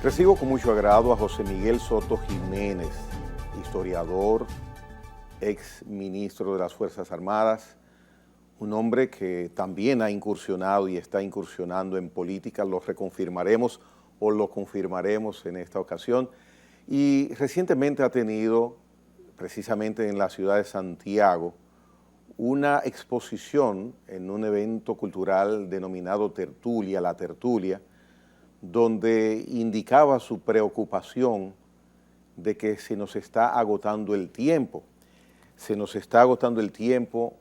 Recibo con mucho agrado a José Miguel Soto Jiménez, historiador, ex ministro de las Fuerzas Armadas, un hombre que también ha incursionado y está incursionando en política, lo reconfirmaremos o lo confirmaremos en esta ocasión, y recientemente ha tenido, precisamente en la ciudad de Santiago, una exposición en un evento cultural denominado Tertulia, La Tertulia, donde indicaba su preocupación de que se nos está agotando el tiempo. Se nos está agotando el tiempo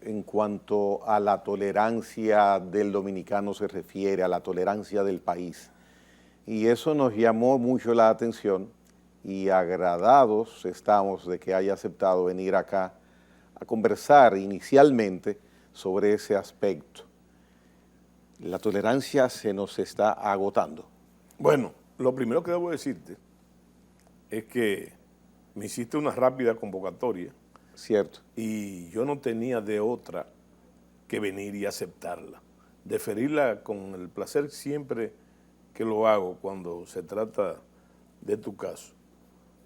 en cuanto a la tolerancia del dominicano se refiere, a la tolerancia del país. Y eso nos llamó mucho la atención y agradados estamos de que haya aceptado venir acá a conversar inicialmente sobre ese aspecto. La tolerancia se nos está agotando. Bueno, lo primero que debo decirte es que me hiciste una rápida convocatoria. Cierto. Y yo no tenía de otra que venir y aceptarla. Deferirla con el placer siempre que lo hago cuando se trata de tu caso.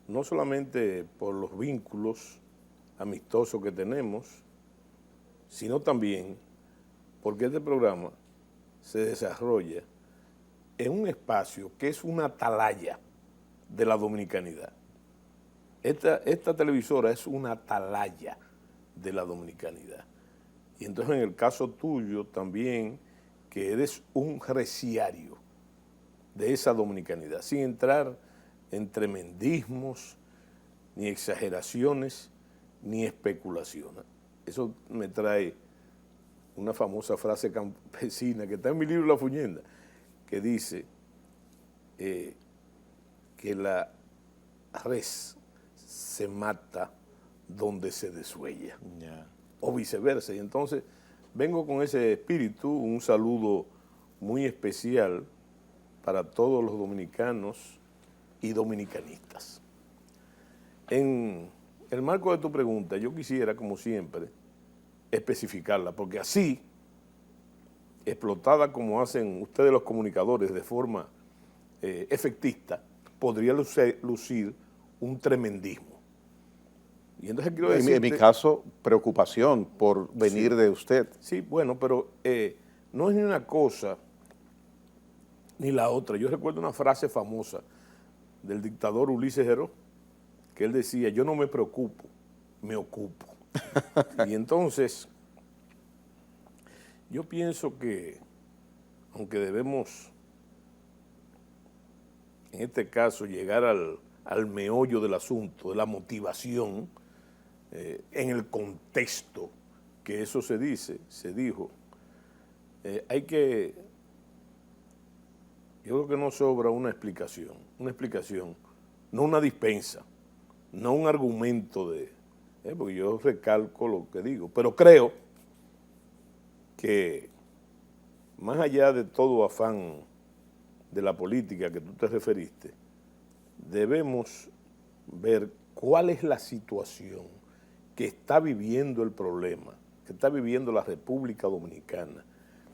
No solamente por los vínculos amistosos que tenemos, sino también porque este programa se desarrolla en un espacio que es una atalaya de la dominicanidad. Esta televisora es una atalaya de la dominicanidad. Y entonces en el caso tuyo también, que eres un reciario de esa dominicanidad, sin entrar en tremendismos, ni exageraciones, ni especulaciones. Eso me trae una famosa frase campesina que está en mi libro La Fuñenda, que dice que la res se mata donde se desuella, o viceversa. Y entonces vengo con ese espíritu, un saludo muy especial para todos los dominicanos y dominicanistas. En el marco de tu pregunta, yo quisiera, como siempre, especificarla, porque así, explotada como hacen ustedes los comunicadores de forma efectista, podría lucir un tremendismo. Y entonces quiero decirte, en mi caso, preocupación por venir de usted. Sí, bueno, pero no es ni una cosa ni la otra. Yo recuerdo una frase famosa del dictador Ulises Heró, que él decía: yo no me preocupo, me ocupo. Y entonces, yo pienso que, aunque debemos, en este caso, llegar al meollo del asunto, de la motivación, en el contexto que eso se dijo, hay que, yo creo que no sobra una explicación, no una dispensa, no un argumento porque yo recalco lo que digo, pero creo que más allá de todo afán de la política que tú te referiste, debemos ver cuál es la situación que está viviendo el problema, que está viviendo la República Dominicana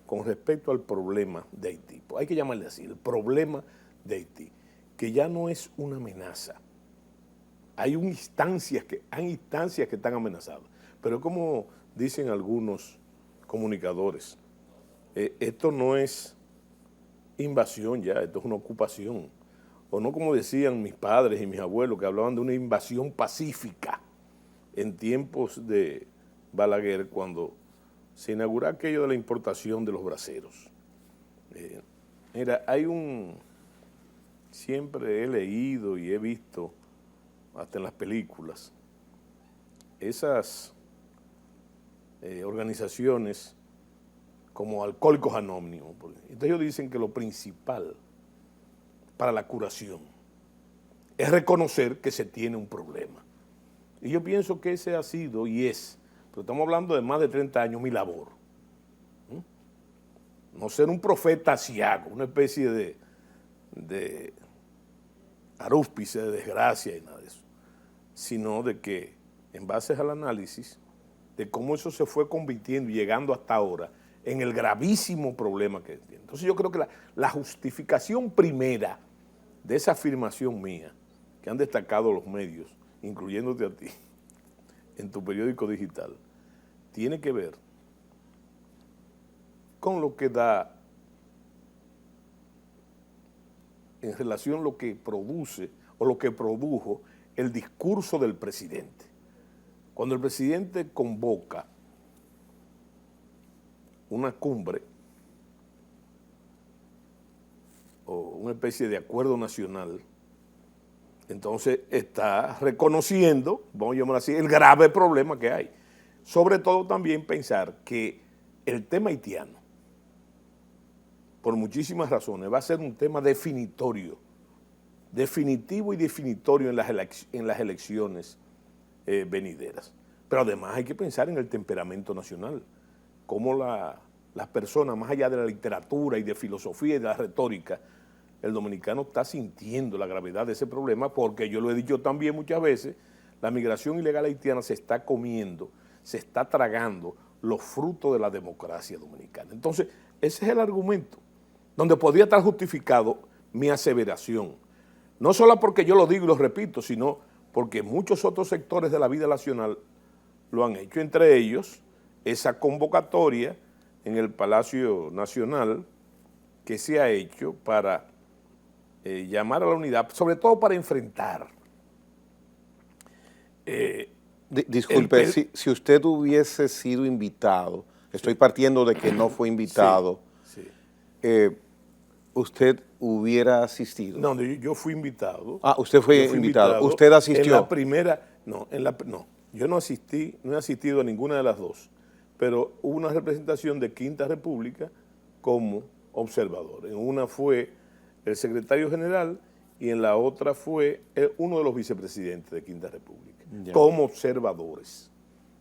con respecto al problema de Haití. Hay que llamarle así, el problema de Haití, que ya no es una amenaza. Hay instancias que están amenazadas, pero como dicen algunos comunicadores, esto no es invasión ya, esto es una ocupación. O no como decían mis padres y mis abuelos, que hablaban de una invasión pacífica en tiempos de Balaguer, cuando se inauguró aquello de la importación de los braceros. Mira, siempre he leído y he visto, hasta en las películas, esas organizaciones como Alcohólicos Anónimos. Entonces ellos dicen que lo principal para la curación es reconocer que se tiene un problema. Y yo pienso que ese ha sido y es, pero estamos hablando de más de 30 años, mi labor. No ser un profeta asiago, una especie de arúspice, de desgracia y nada de eso, sino de que en base al análisis de cómo eso se fue convirtiendo y llegando hasta ahora en el gravísimo problema que tiene. Entonces yo creo que la justificación primera de esa afirmación mía que han destacado los medios, incluyéndote a ti, en tu periódico digital, tiene que ver con lo que da en relación a lo que produce o lo que produjo el discurso del presidente. Cuando el presidente convoca una cumbre o una especie de acuerdo nacional, entonces está reconociendo, vamos a llamarlo así, el grave problema que hay. Sobre todo también pensar que el tema haitiano, por muchísimas razones, va a ser un tema definitorio, definitivo y definitorio en las elecciones venideras. Pero además hay que pensar en el temperamento nacional, cómo las personas, más allá de la literatura y de filosofía y de la retórica, el dominicano está sintiendo la gravedad de ese problema porque, yo lo he dicho también muchas veces, la migración ilegal haitiana se está comiendo, se está tragando los frutos de la democracia dominicana. Entonces, ese es el argumento donde podría estar justificado mi aseveración. No solo porque yo lo digo y lo repito, sino porque muchos otros sectores de la vida nacional lo han hecho, entre ellos esa convocatoria en el Palacio Nacional que se ha hecho para llamar a la unidad, sobre todo para enfrentar. Disculpe, si usted hubiese sido invitado, estoy partiendo de que no fue invitado, sí. ¿usted hubiera asistido? No, yo fui invitado. Ah, usted fue invitado. ¿Usted asistió? En la primera, no, yo no asistí, no he asistido a ninguna de las dos, pero hubo una representación de Quinta República como observador. En una fue el secretario general y en la otra fue uno de los vicepresidentes de Quinta República, como observadores,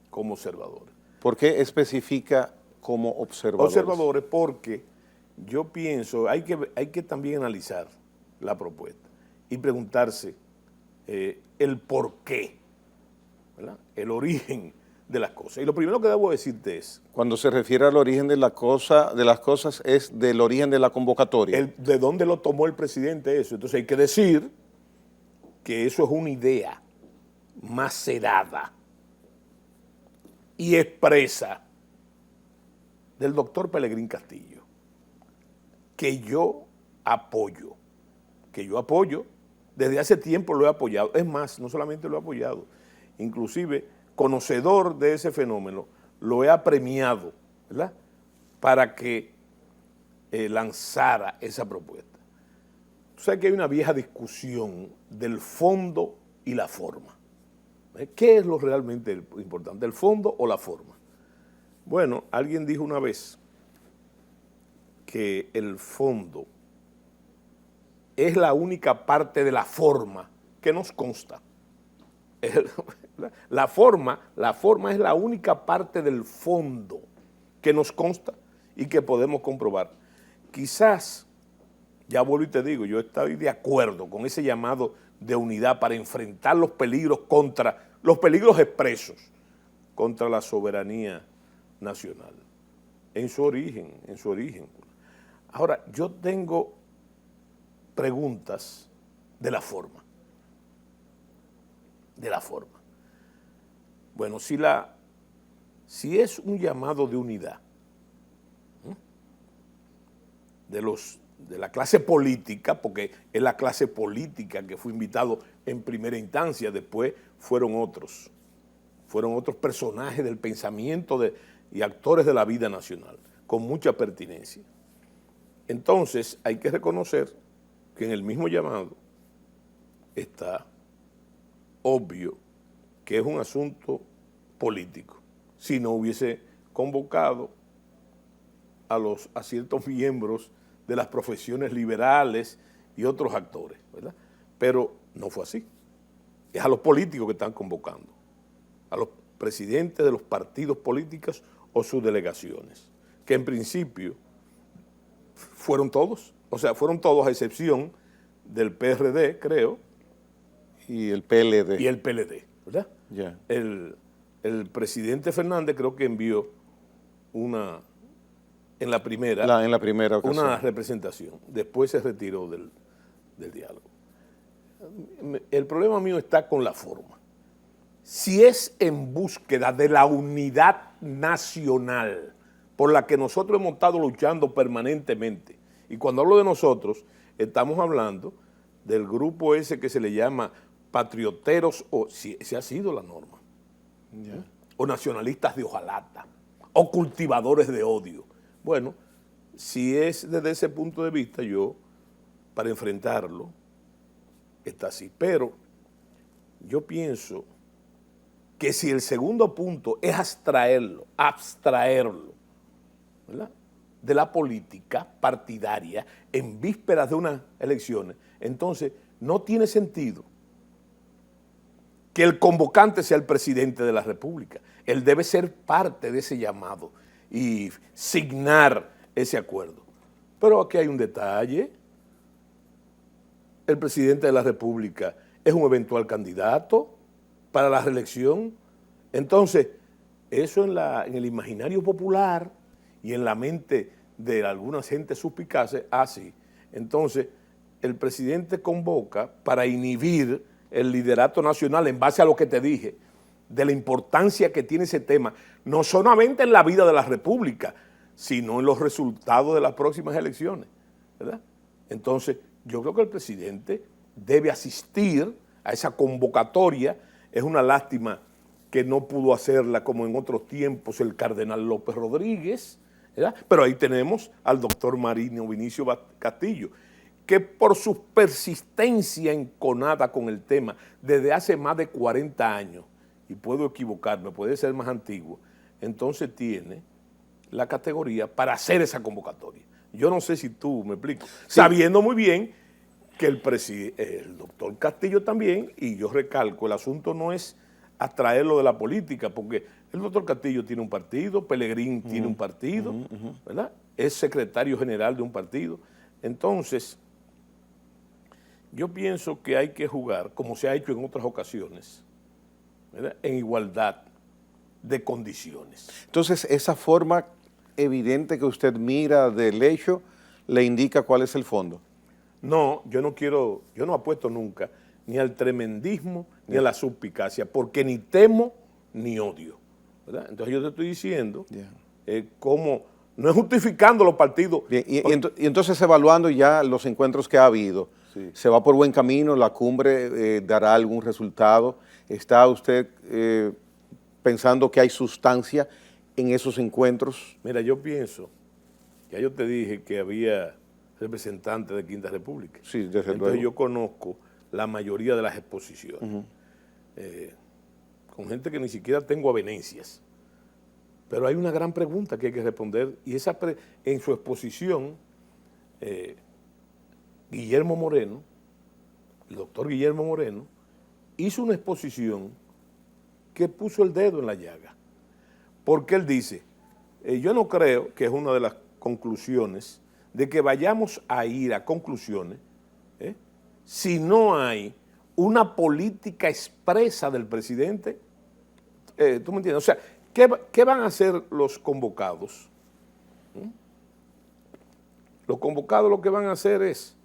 ¿Por qué especifica como observadores? Observadores porque yo pienso, hay que también analizar la propuesta y preguntarse el por qué, ¿verdad? El origen de las cosas. Y lo primero que debo decirte es... Cuando se refiere al origen de las cosas, es del origen de la convocatoria. ¿De dónde lo tomó el presidente eso? Entonces hay que decir que eso es una idea macerada y expresa del doctor Pelegrín Castillo, que yo apoyo, desde hace tiempo lo he apoyado, es más, no solamente lo he apoyado, inclusive conocedor de ese fenómeno, lo he apremiado, ¿verdad?, para que lanzara esa propuesta. Tú sabes que hay una vieja discusión del fondo y la forma. ¿Qué es lo realmente importante, el fondo o la forma? Bueno, alguien dijo una vez que el fondo es la única parte de la forma que nos consta. La forma es la única parte del fondo que nos consta y que podemos comprobar. Quizás, ya vuelvo y te digo, yo estoy de acuerdo con ese llamado de unidad para enfrentar los peligros expresos contra la soberanía nacional, en su origen. Ahora, yo tengo preguntas de la forma. Bueno, si es un llamado de unidad de la clase política, porque es la clase política que fue invitado en primera instancia, después fueron otros personajes del pensamiento y actores de la vida nacional, con mucha pertinencia. Entonces hay que reconocer que en el mismo llamado está obvio que es un asunto político, si no hubiese convocado a ciertos miembros de las profesiones liberales y otros actores, ¿verdad? Pero no fue así. Es a los políticos que están convocando, a los presidentes de los partidos políticos o sus delegaciones, que en principio fueron todos a excepción del PRD, creo, y el PLD. ¿Verdad? Yeah. El presidente Fernández creo que envió en la primera ocasión, una representación. Después se retiró del diálogo. el problema mío está con la forma. Si es en búsqueda de la unidad nacional por la que nosotros hemos estado luchando permanentemente, y cuando hablo de nosotros, estamos hablando del grupo ese que se le llama patrioteros, o si ha sido la norma, o nacionalistas de hojalata, o cultivadores de odio. Bueno, si es desde ese punto de vista, yo, para enfrentarlo, está así. Pero yo pienso que si el segundo punto es abstraerlo, ¿verdad?, de la política partidaria en vísperas de unas elecciones, entonces no tiene sentido que el convocante sea el presidente de la República. Él debe ser parte de ese llamado y signar ese acuerdo. Pero aquí hay un detalle. El presidente de la República es un eventual candidato para la reelección. Entonces, eso en el imaginario popular y en la mente de algunas gentes suspicaces, así. Entonces, el presidente convoca para inhibir el liderato nacional en base a lo que te dije, de la importancia que tiene ese tema, no solamente en la vida de la República, sino en los resultados de las próximas elecciones, ¿verdad? Entonces, yo creo que el presidente debe asistir a esa convocatoria. Es una lástima que no pudo hacerla como en otros tiempos el cardenal López Rodríguez, ¿verdad? Pero ahí tenemos al doctor Marino Vinicio Castillo, que por su persistencia enconada con el tema desde hace más de 40 años, y puedo equivocarme, puede ser más antiguo, entonces tiene la categoría para hacer esa convocatoria. Yo no sé si tú me explico, sí, sabiendo muy bien que el doctor Castillo también, y yo recalco, el asunto no es atraerlo de la política, porque el doctor Castillo tiene un partido, Pelegrín tiene un partido, ¿verdad? Es secretario general de un partido. Entonces, yo pienso que hay que jugar, como se ha hecho en otras ocasiones, ¿verdad?, en igualdad de condiciones. Entonces, esa forma evidente que usted mira del hecho le indica cuál es el fondo. No, yo no apuesto nunca ni al tremendismo ni a la suspicacia, porque ni temo ni odio, ¿verdad? Entonces yo te estoy diciendo cómo, no es justificando los partidos. Bien, y entonces evaluando ya los encuentros que ha habido, sí, ¿se va por buen camino? ¿La cumbre dará algún resultado? ¿Está usted pensando que hay sustancia en esos encuentros? Mira, yo pienso, ya yo te dije que había representantes de Quinta República. Sí, desde luego. Entonces yo conozco la mayoría de las exposiciones, con gente que ni siquiera tengo avenencias. Pero hay una gran pregunta que hay que responder, y en su exposición, Guillermo Moreno, el doctor Guillermo Moreno, hizo una exposición que puso el dedo en la llaga, porque él dice, yo no creo que es una de las conclusiones de que vayamos a ir a conclusiones si no hay una política expresa del presidente. ¿Tú me entiendes? O sea, ¿qué van a hacer los convocados? Los convocados lo que van a hacer es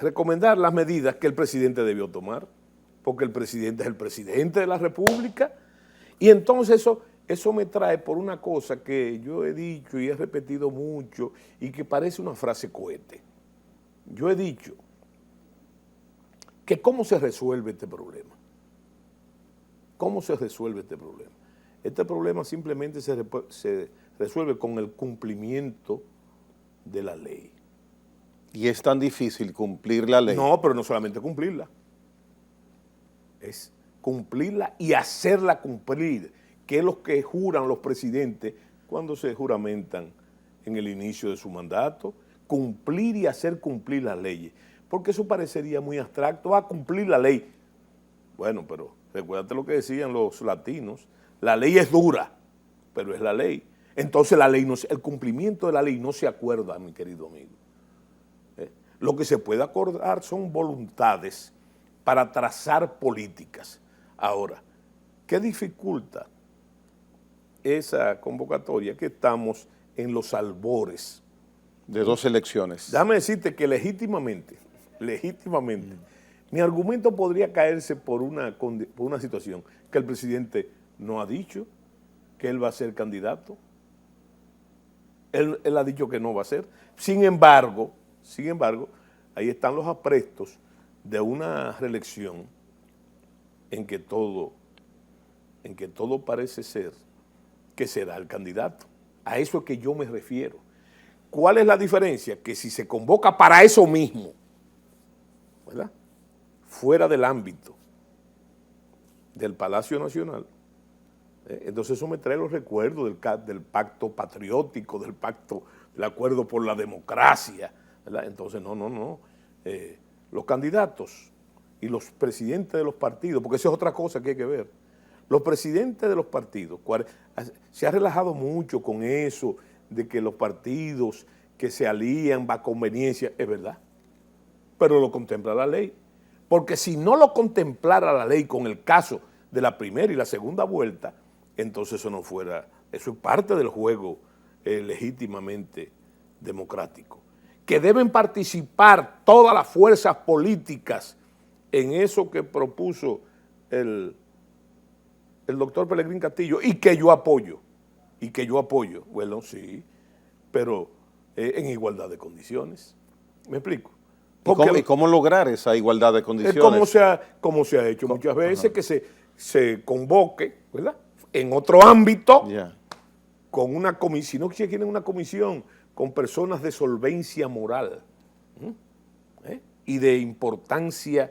recomendar las medidas que el presidente debió tomar, porque el presidente es el presidente de la República, y entonces eso me trae por una cosa que yo he dicho y he repetido mucho y que parece una frase cohete. Yo he dicho que ¿cómo se resuelve este problema? ¿Cómo se resuelve este problema? Este problema simplemente se resuelve con el cumplimiento de la ley. ¿Y es tan difícil cumplir la ley? No, pero no solamente cumplirla, es cumplirla y hacerla cumplir, que es lo que juran los presidentes cuando se juramentan en el inicio de su mandato, cumplir y hacer cumplir las leyes, porque eso parecería muy abstracto, a cumplir la ley. Bueno, pero recuérdate lo que decían los latinos, la ley es dura, pero es la ley. Entonces el cumplimiento de la ley no se acuerda, mi querido amigo. Lo que se puede acordar son voluntades para trazar políticas. Ahora, ¿qué dificulta esa convocatoria? Que estamos en los albores de dos elecciones. Déjame decirte que legítimamente, Mi argumento podría caerse por una situación que el presidente no ha dicho que él va a ser candidato. Él ha dicho que no va a ser. Sin embargo, ahí están los aprestos de una reelección en que todo parece ser que será el candidato. A eso es que yo me refiero. ¿Cuál es la diferencia? Que si se convoca para eso mismo, ¿verdad?, fuera del ámbito del Palacio Nacional, entonces eso me trae los recuerdos del pacto patriótico, del acuerdo por la democracia, ¿verdad? Entonces no. Los candidatos y los presidentes de los partidos, porque eso es otra cosa que hay que ver. Los presidentes de los partidos, se ha relajado mucho con eso de que los partidos que se alían va a conveniencia, es verdad, pero lo contempla la ley. Porque si no lo contemplara la ley con el caso de la primera y la segunda vuelta, entonces eso es parte del juego legítimamente democrático. Que deben participar todas las fuerzas políticas en eso que propuso el doctor Pelegrín Castillo y que yo apoyo. Bueno, sí, pero en igualdad de condiciones. ¿Me explico? ¿Y cómo lograr esa igualdad de condiciones? Como se ha hecho muchas veces, que se convoque, ¿verdad?, en otro ámbito, con una comisión, si no quieren una comisión con personas de solvencia moral y de importancia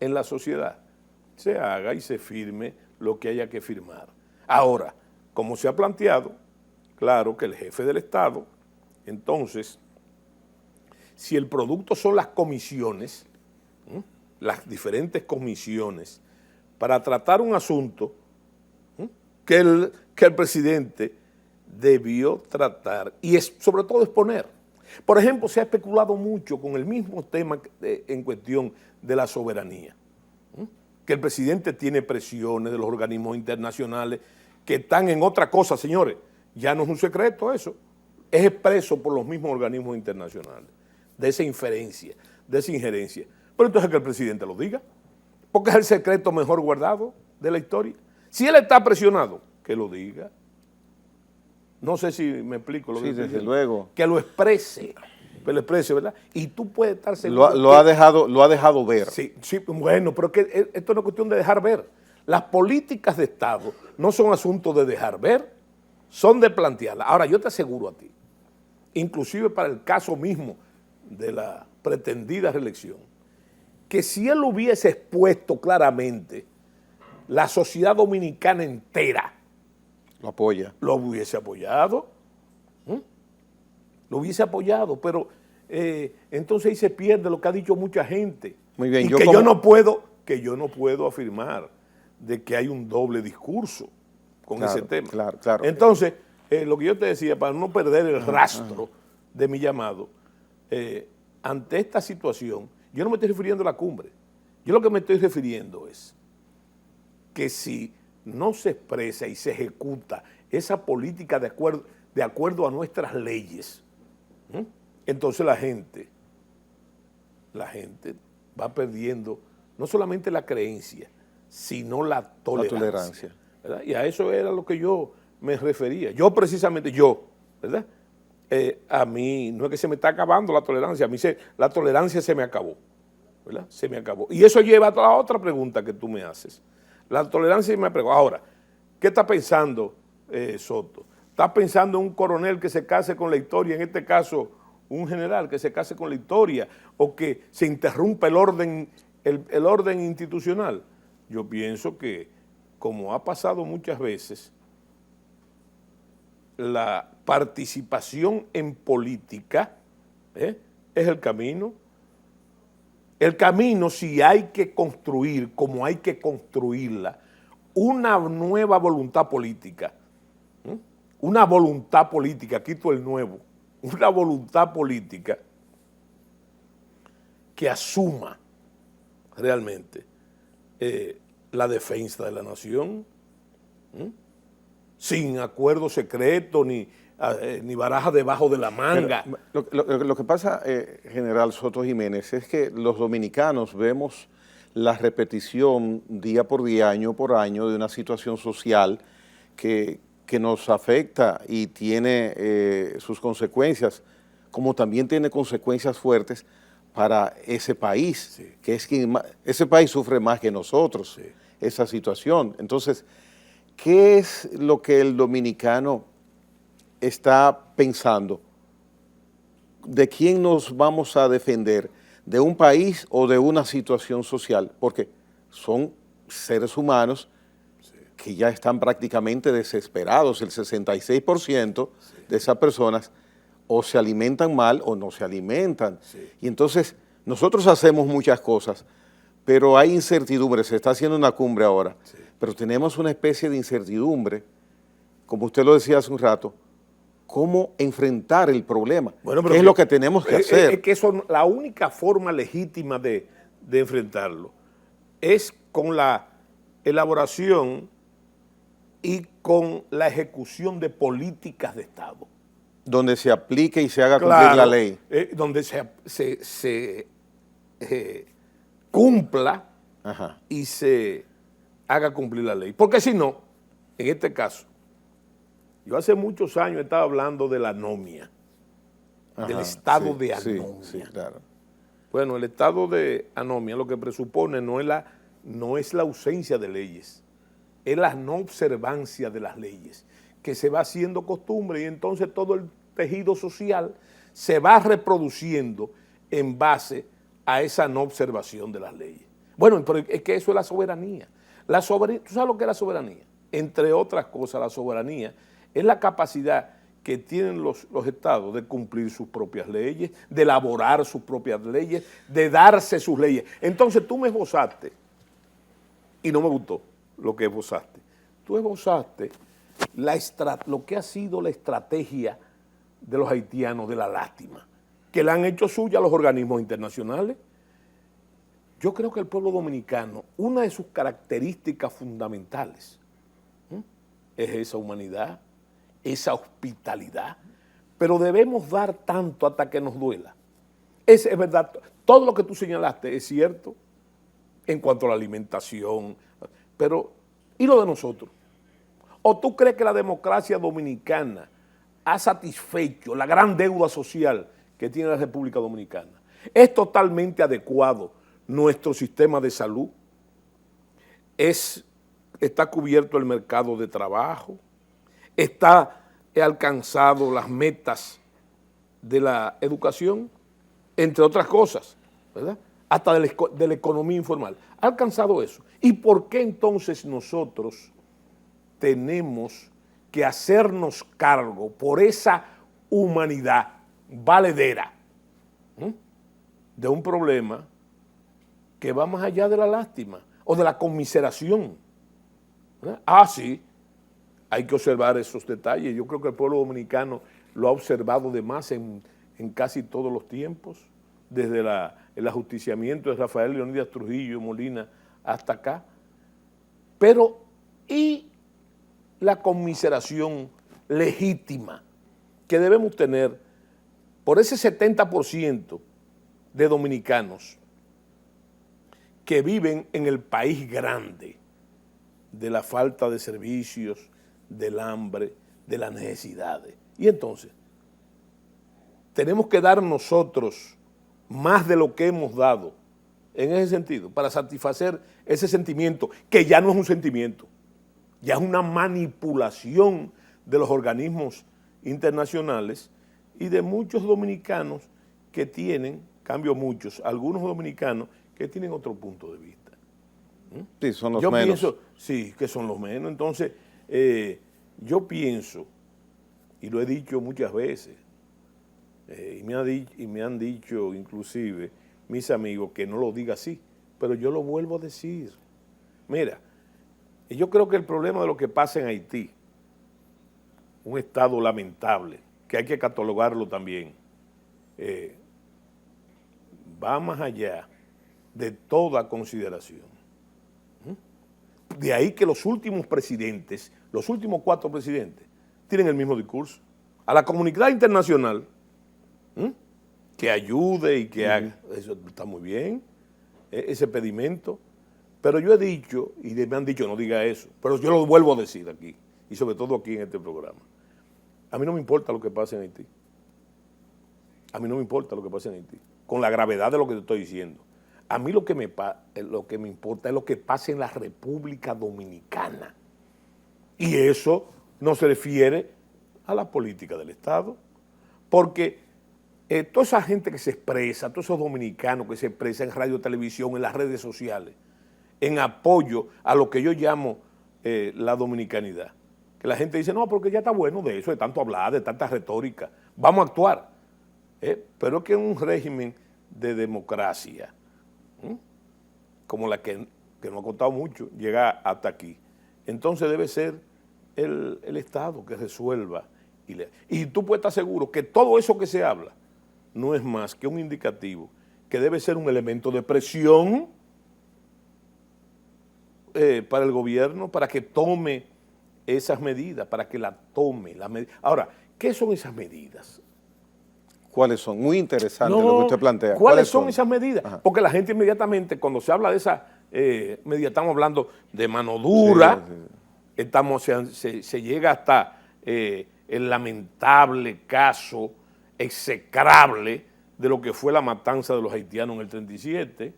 en la sociedad, se haga y se firme lo que haya que firmar. Ahora, como se ha planteado, claro que el jefe del Estado, entonces, si el producto son las comisiones, las diferentes comisiones, para tratar un asunto que el presidente debió tratar y sobre todo exponer. Por ejemplo, se ha especulado mucho con el mismo tema en cuestión de la soberanía, que el presidente tiene presiones de los organismos internacionales que están en otra cosa, señores. Ya no es un secreto eso, es expreso por los mismos organismos internacionales, de esa injerencia. Pero entonces que el presidente lo diga, porque es el secreto mejor guardado de la historia. Si él está presionado, que lo diga. No sé si me explico lo que estoy diciendo. Desde luego. Que lo exprese, ¿verdad? Y tú puedes estar seguro. Lo ha dejado ver. Sí, bueno, pero que esto no es cuestión de dejar ver. Las políticas de Estado no son asuntos de dejar ver, son de plantearlas. Ahora, yo te aseguro a ti, inclusive para el caso mismo de la pretendida reelección, que si él hubiese expuesto claramente, la sociedad dominicana entera lo apoya. Lo hubiese apoyado. Lo hubiese apoyado, pero entonces ahí se pierde lo que ha dicho mucha gente. Muy bien, y que yo no puedo afirmar de que hay un doble discurso con ese tema. Claro. Entonces, lo que yo te decía, para no perder el rastro de mi llamado, ante esta situación, yo no me estoy refiriendo a la cumbre. Yo lo que me estoy refiriendo es que si no se expresa y se ejecuta esa política de acuerdo a nuestras leyes, entonces la gente va perdiendo no solamente la creencia, sino la tolerancia. ¿Verdad? Y a eso era lo que yo me refería. Yo precisamente, ¿verdad? A mí no es que se me está acabando la tolerancia, a mí la tolerancia se me acabó, ¿verdad? Se me acabó. Y eso lleva a la otra pregunta que tú me haces. La tolerancia se me acabó. Ahora, ¿qué está pensando Soto? ¿Está pensando en un coronel que se case con la historia, en este caso un general que se case con la historia, o que se interrumpa el orden institucional? Yo pienso que, como ha pasado muchas veces, la participación en política es el camino. El camino, si hay que construir, como hay que construirla, una nueva voluntad política, quito el nuevo, una voluntad política que asuma realmente la defensa de la nación, sin acuerdo secreto, ni ni baraja debajo de la manga. Pero lo que pasa, General Soto Jiménez, es que los dominicanos vemos la repetición día por día, año por año, de una situación social que nos afecta y tiene sus consecuencias, como también tiene consecuencias fuertes para ese país, Sí. que es quien ese país sufre más que nosotros, Sí. esa situación. Entonces, ¿qué es lo que el dominicano está pensando? ¿De quién nos vamos a defender? ¿De un país o de una situación social? Porque son seres humanos que ya están prácticamente desesperados. El 66% de esas personas o se alimentan mal o no se alimentan. Sí. Y entonces nosotros hacemos muchas cosas, pero hay incertidumbre. Se está haciendo una cumbre ahora, pero tenemos una especie de incertidumbre, como usted lo decía hace un rato, cómo enfrentar el problema, Bueno, qué es lo que tenemos que hacer. Es que eso, la única forma legítima de enfrentarlo es con la elaboración y con la ejecución de políticas de Estado. Donde se aplique y se haga cumplir la ley. Donde se cumpla Ajá. y se haga cumplir la ley. Porque si no, en este caso, yo hace muchos años estaba hablando de la anomia, del Ajá, estado sí, de sí, anomia. sí, claro. Bueno, el estado de anomia lo que presupone no es la ausencia de leyes, es la no observancia de las leyes, que se va haciendo costumbre y entonces todo el tejido social se va reproduciendo en base a esa no observación de las leyes. Bueno, pero es que eso es la soberanía. ¿Tú sabes lo que es la soberanía? Entre otras cosas, la soberanía es la capacidad que tienen los estados de cumplir sus propias leyes, de elaborar sus propias leyes, de darse sus leyes. Entonces tú me esbozaste, y no me gustó lo que esbozaste, tú esbozaste lo que ha sido la estrategia de los haitianos de la lástima, que la han hecho suya los organismos internacionales. Yo creo que el pueblo dominicano, una de sus características fundamentales es esa humanidad, esa hospitalidad, pero debemos dar tanto hasta que nos duela. Es verdad, todo lo que tú señalaste es cierto en cuanto a la alimentación, pero ¿y lo de nosotros? ¿O tú crees que la democracia dominicana ha satisfecho la gran deuda social que tiene la República Dominicana? ¿Es totalmente adecuado nuestro sistema de salud? ¿Está cubierto el mercado de trabajo? ¿Está alcanzado las metas de la educación? Entre otras cosas, ¿verdad? Hasta de la economía informal. ¿Ha alcanzado eso? ¿Y por qué entonces nosotros tenemos que hacernos cargo por esa humanidad valedera de un problema que va más allá de la lástima o de la conmiseración? ¿Verdad? Sí, hay que observar esos detalles. Yo creo que el pueblo dominicano lo ha observado de más en casi todos los tiempos, desde el ajusticiamiento de Rafael Leónidas Trujillo Molina hasta acá. Pero, ¿y la conmiseración legítima que debemos tener por ese 70% de dominicanos que viven en el país grande, de la falta de servicios, del hambre, de las necesidades? Y entonces, tenemos que dar nosotros más de lo que hemos dado en ese sentido, para satisfacer ese sentimiento, que ya no es un sentimiento, ya es una manipulación de los organismos internacionales y de muchos dominicanos que tienen, algunos dominicanos que tienen otro punto de vista. Sí, son los Yo menos. pienso, sí, que son los menos. Entonces, yo pienso, y lo he dicho muchas veces, y me han dicho inclusive mis amigos que no lo diga así, pero yo lo vuelvo a decir. Mira, yo creo que el problema de lo que pasa en Haití, un estado lamentable, que hay que catalogarlo también, va más allá de toda consideración. De ahí que los últimos presidentes, los últimos 4 presidentes, tienen el mismo discurso. a la comunidad internacional que ayude y que haga. Eso está muy bien, ese pedimento. Pero yo he dicho, y me han dicho no diga eso, pero yo lo vuelvo a decir aquí, y sobre todo aquí en este programa. A mí no me importa lo que pase en Haití. A mí no me importa lo que pase en Haití, con la gravedad de lo que te estoy diciendo. A mí lo que me importa es lo que pase en la República Dominicana. Y eso no se refiere a la política del Estado, porque toda esa gente que se expresa, todos esos dominicanos que se expresan en radio, televisión, en las redes sociales, en apoyo a lo que yo llamo la dominicanidad, que la gente dice, no, porque ya está bueno de eso, de tanto hablar, de tanta retórica, vamos a actuar. Pero es que un régimen de democracia, como la que nos ha costado mucho, llega hasta aquí. Entonces debe ser el Estado que resuelva. Y tú puedes estar seguro que todo eso que se habla no es más que un indicativo que debe ser un elemento de presión para el gobierno, para que tome esas medidas, para que la tome. Ahora, ¿qué son esas medidas? ¿Cuáles son? Muy interesante lo que usted plantea. ¿Cuáles son esas medidas? Ajá. Porque la gente inmediatamente, cuando se habla de esas medidas, estamos hablando de mano dura, se llega hasta el lamentable caso execrable de lo que fue la matanza de los haitianos en el 37,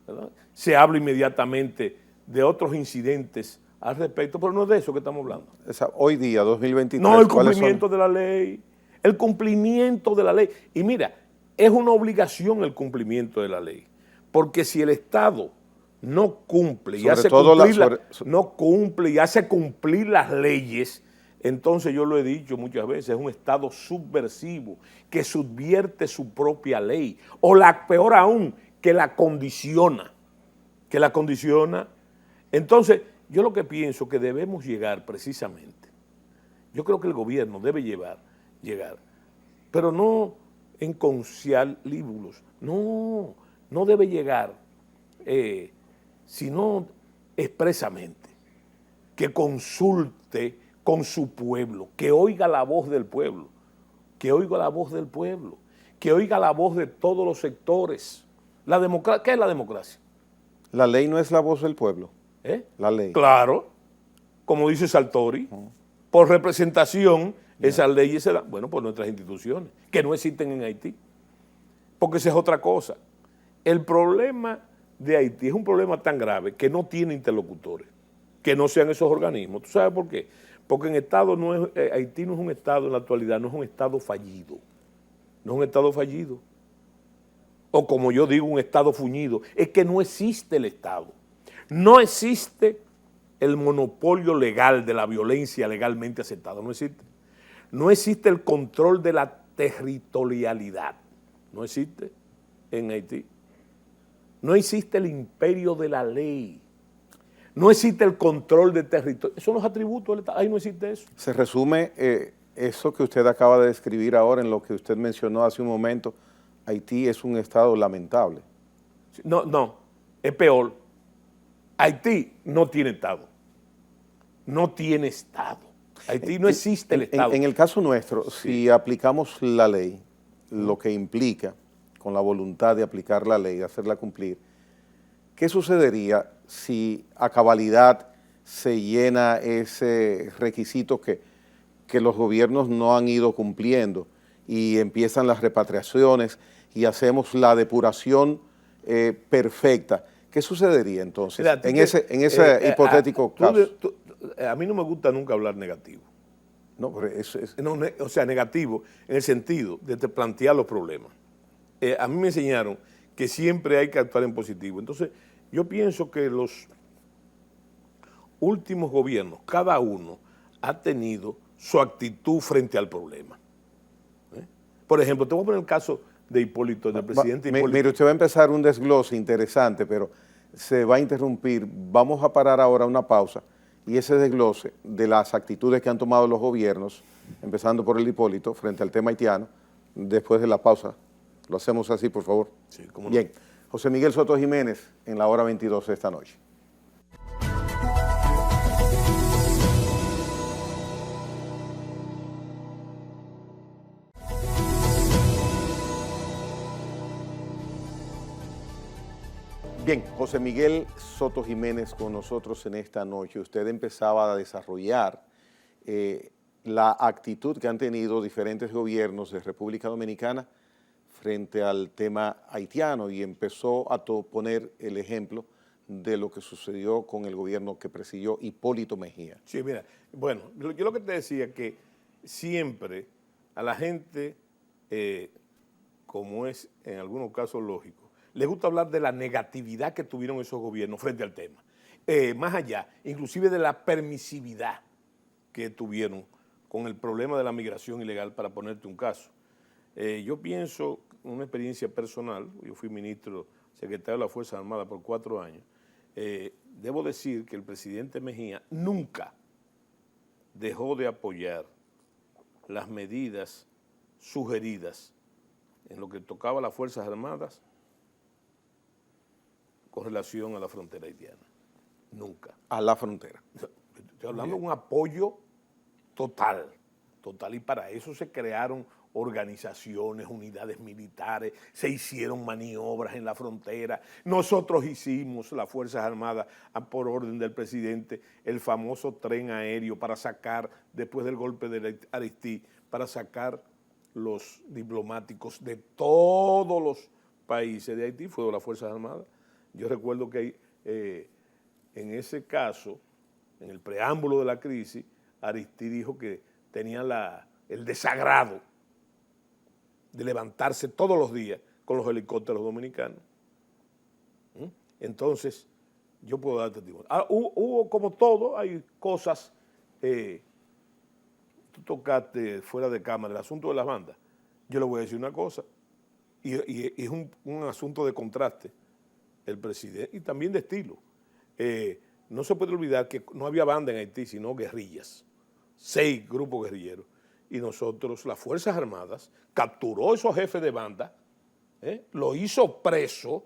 ¿verdad? Se habla inmediatamente de otros incidentes al respecto, pero no es de eso que estamos hablando. Hoy día, 2023. No, el cumplimiento de la ley. El cumplimiento de la ley. Y mira, es una obligación el cumplimiento de la ley. Porque si el Estado no cumple y hace cumplir las leyes, entonces yo lo he dicho muchas veces, es un Estado subversivo que subvierte su propia ley. O peor aún, que la condiciona. Entonces, yo lo que pienso que debemos llegar precisamente, yo creo que el gobierno debe llegar, pero no en conciliábulos, no debe llegar, sino expresamente, que consulte con su pueblo, que oiga la voz del pueblo, que oiga la voz de todos los sectores. ¿Qué es la democracia? La ley no es la voz del pueblo. La ley. Claro, como dice Sartori, por representación, esas leyes se dan, bueno, por nuestras instituciones, que no existen en Haití, porque esa es otra cosa. El problema de Haití es un problema tan grave que no tiene interlocutores, que no sean esos organismos. ¿Tú sabes por qué? Porque Haití no es un Estado en la actualidad, no es un Estado fallido, o como yo digo, un Estado fuñido, es que no existe el Estado, no existe el monopolio legal de la violencia legalmente aceptada, no existe. No existe el control de la territorialidad, no existe en Haití. No existe el imperio de la ley, no existe el control de territorio. Esos son los atributos del Estado, ahí no existe eso. Se resume eso que usted acaba de describir ahora en lo que usted mencionó hace un momento. Haití es un Estado lamentable. No, es peor. Haití no tiene Estado. No tiene Estado. Haití no existe el Estado. En el caso nuestro, si aplicamos la ley, lo que implica, con la voluntad de aplicar la ley, de hacerla cumplir, ¿qué sucedería si a cabalidad se llena ese requisito que los gobiernos no han ido cumpliendo y empiezan las repatriaciones y hacemos la depuración perfecta? ¿Qué sucedería entonces en ese hipotético caso? A mí no me gusta nunca hablar negativo. No, pero eso es... No, o sea, negativo en el sentido de plantear los problemas. A mí me enseñaron que siempre hay que actuar en positivo. Entonces, yo pienso que los últimos gobiernos, cada uno ha tenido su actitud frente al problema. Por ejemplo, te voy a poner el caso de Hipólito, del presidente Hipólito. Mire, usted va a empezar un desglose interesante, pero se va a interrumpir. Vamos a parar ahora una pausa y ese desglose de las actitudes que han tomado los gobiernos, empezando por el Hipólito, frente al tema haitiano, después de la pausa. Lo hacemos así, por favor. Sí, cómo no. Bien. José Miguel Soto Jiménez, en la hora 22 de esta noche. Bien, José Miguel Soto Jiménez con nosotros en esta noche. Usted empezaba a desarrollar la actitud que han tenido diferentes gobiernos de República Dominicana frente al tema haitiano y empezó a poner el ejemplo de lo que sucedió con el gobierno que presidió Hipólito Mejía. Sí, mira, bueno, yo lo que te decía que siempre a la gente, como es en algunos casos lógico, les gusta hablar de la negatividad que tuvieron esos gobiernos frente al tema. Más allá, inclusive de la permisividad que tuvieron con el problema de la migración ilegal, para ponerte un caso. Yo pienso, una experiencia personal, yo fui ministro, secretario de las Fuerzas Armadas por 4 años, debo decir que el presidente Mejía nunca dejó de apoyar las medidas sugeridas en lo que tocaba a las Fuerzas Armadas con relación a la frontera haitiana. Nunca. A la frontera. Estoy hablando de un apoyo total, y para eso se crearon organizaciones, unidades militares, se hicieron maniobras en la frontera. Nosotros hicimos, las Fuerzas Armadas, por orden del presidente, el famoso tren aéreo para sacar, después del golpe de Aristide, para sacar los diplomáticos de todos los países de Haití, fue de las Fuerzas Armadas. Yo recuerdo que en ese caso, en el preámbulo de la crisis, Aristide dijo que tenía el desagrado de levantarse todos los días con los helicópteros dominicanos. Entonces, yo puedo darte testimonio. Hubo como todo, hay cosas, tú tocaste fuera de cámara el asunto de las bandas. Yo le voy a decir una cosa, y es un asunto de contraste, el presidente, y también de estilo. No se puede olvidar que no había banda en Haití, sino guerrillas, 6 grupos guerrilleros. Y nosotros, las Fuerzas Armadas, capturó a esos jefes de banda, lo hizo preso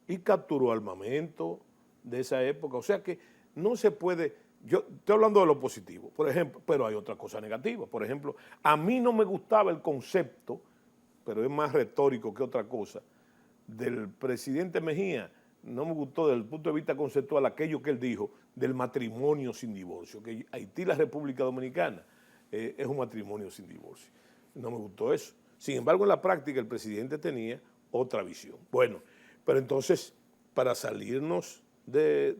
y capturó armamento de esa época. O sea que no se puede, yo estoy hablando de lo positivo, por ejemplo, pero hay otra cosa negativa. Por ejemplo, a mí no me gustaba el concepto, pero es más retórico que otra cosa, del presidente Mejía. No me gustó desde el punto de vista conceptual aquello que él dijo del matrimonio sin divorcio, que Haití y la República Dominicana es un matrimonio sin divorcio. No me gustó eso. Sin embargo, en la práctica el presidente tenía otra visión. Bueno, pero entonces, para salirnos de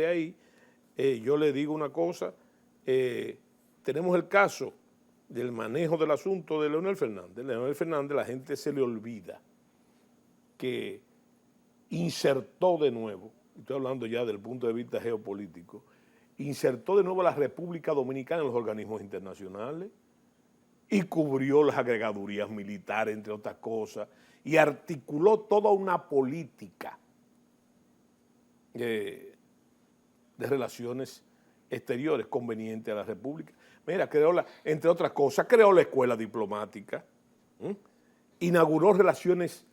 ahí, yo le digo una cosa, tenemos el caso del manejo del asunto de Leonel Fernández. Leonel Fernández, la gente se le olvida que insertó de nuevo, estoy hablando ya del punto de vista geopolítico, insertó de nuevo a la República Dominicana en los organismos internacionales y cubrió las agregadurías militares, entre otras cosas, y articuló toda una política de relaciones exteriores conveniente a la República. Mira, entre otras cosas, creó la escuela diplomática, inauguró relaciones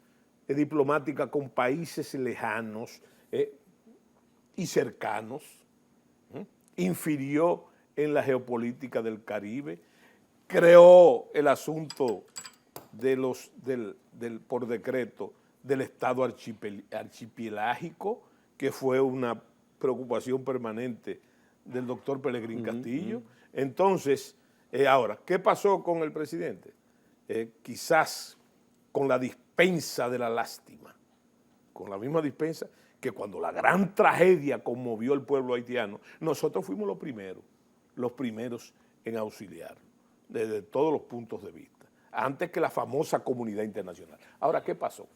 diplomáticas con países lejanos y cercanos, infirió en la geopolítica del Caribe, creó el asunto por decreto del Estado archipelágico, que fue una preocupación permanente del doctor Pelegrín Castillo. Entonces, ahora, ¿qué pasó con el presidente? Quizás con la dispensa de la lástima, con la misma dispensa que cuando la gran tragedia conmovió al pueblo haitiano, nosotros fuimos los primeros en auxiliar, desde todos los puntos de vista, antes que la famosa comunidad internacional. Ahora, ¿qué pasó?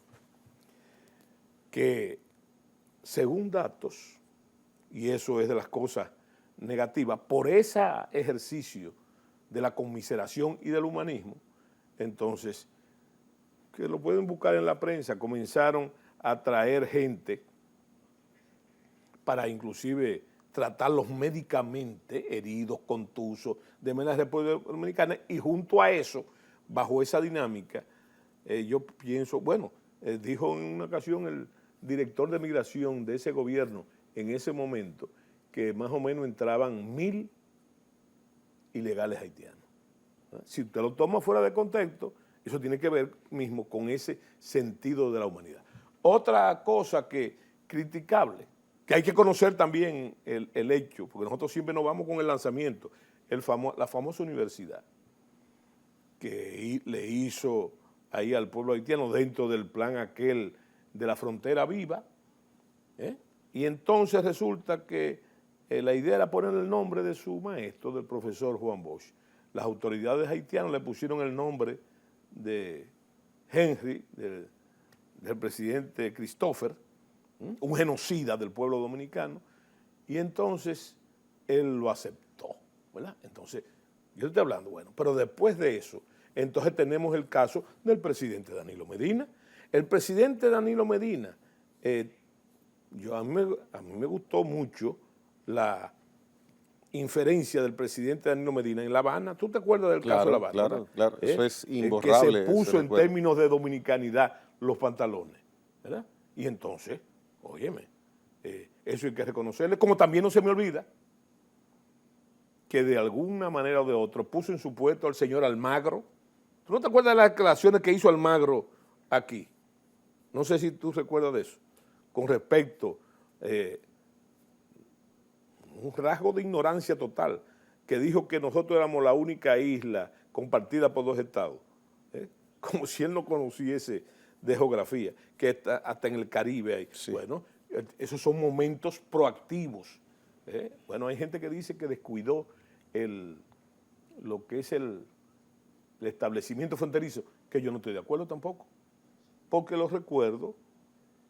Que según datos, y eso es de las cosas negativas, por ese ejercicio de la conmiseración y del humanismo, entonces, que lo pueden buscar en la prensa, comenzaron a traer gente para inclusive tratarlos médicamente, heridos, contusos, de la República Dominicana, y junto a eso, bajo esa dinámica, yo pienso, bueno, dijo en una ocasión el director de migración de ese gobierno en ese momento, que más o menos entraban 1000 ilegales haitianos. Si usted lo toma fuera de contexto, eso tiene que ver mismo con ese sentido de la humanidad. Otra cosa que criticable, que hay que conocer también el hecho, porque nosotros siempre nos vamos con el lanzamiento, la famosa universidad que le hizo ahí al pueblo haitiano dentro del plan aquel de la frontera viva, y entonces resulta que la idea era poner el nombre de su maestro, del profesor Juan Bosch. Las autoridades haitianas le pusieron el nombre de Henry, del presidente Christopher, un genocida del pueblo dominicano, y entonces él lo aceptó, ¿verdad? Entonces, yo estoy hablando, bueno, pero después de eso, entonces tenemos el caso del presidente Danilo Medina. El presidente Danilo Medina, a mí me gustó mucho la inferencia del presidente Danilo Medina en La Habana. ¿Tú te acuerdas del caso de La Habana? Claro, claro, eso es imborrable. Que se puso en términos de dominicanidad los pantalones, ¿verdad? Y entonces, óyeme, eso hay que reconocerle, como también no se me olvida que de alguna manera o de otra puso en su puesto al señor Almagro. ¿Tú no te acuerdas de las declaraciones que hizo Almagro aquí? No sé si tú recuerdas de eso, con respecto un rasgo de ignorancia total, que dijo que nosotros éramos la única isla compartida por 2 estados, como si él no conociese de geografía, que está hasta en el Caribe hay. Sí. Bueno, esos son momentos proactivos. Bueno, hay gente que dice que descuidó lo que es el establecimiento fronterizo, que yo no estoy de acuerdo tampoco, porque los recuerdo,